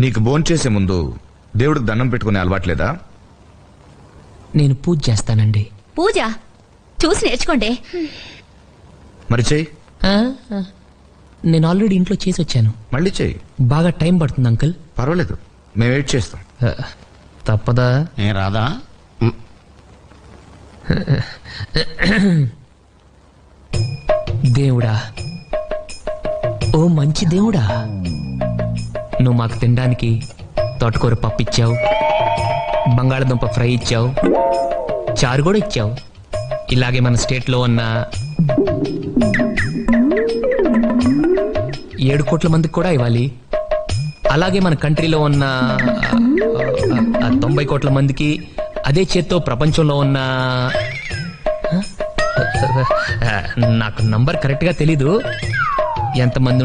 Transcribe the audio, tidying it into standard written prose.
నీకు భోంచేసే ముందు దేవుడికి దండం పెట్టుకునే అలవాట్లేదా? నేను పూజ చేస్తానండి. పూజ చూసి నేర్చుకోండి. మరి చెయ్యి. నేను ఆల్రెడీ ఇంట్లో చేసి వచ్చాను. మళ్ళీ చెయ్యి. బాగా టైం పడుతుంది అంకుల్. పర్వాలేదు, మేము వెయిట్ చేస్తాం. తప్పదా? ఏ రాదా? దేవుడా, ఓ మంచి దేవుడా, నువ్వు మాకు తినడానికి తోటకూర పప్పు ఇచ్చావు, బంగాళదుంప ఫ్రై ఇచ్చావు, చారు కూడా ఇచ్చావు. ఇలాగే మన స్టేట్లో ఉన్న 7 కోట్ల మందికి కూడా ఇవ్వాలి. అలాగే మన కంట్రీలో ఉన్న 90 కోట్ల మందికి, అదే చేత్తో ప్రపంచంలో ఉన్న నాకు నంబర్ కరెక్ట్గా తెలీదు ఎంతమంది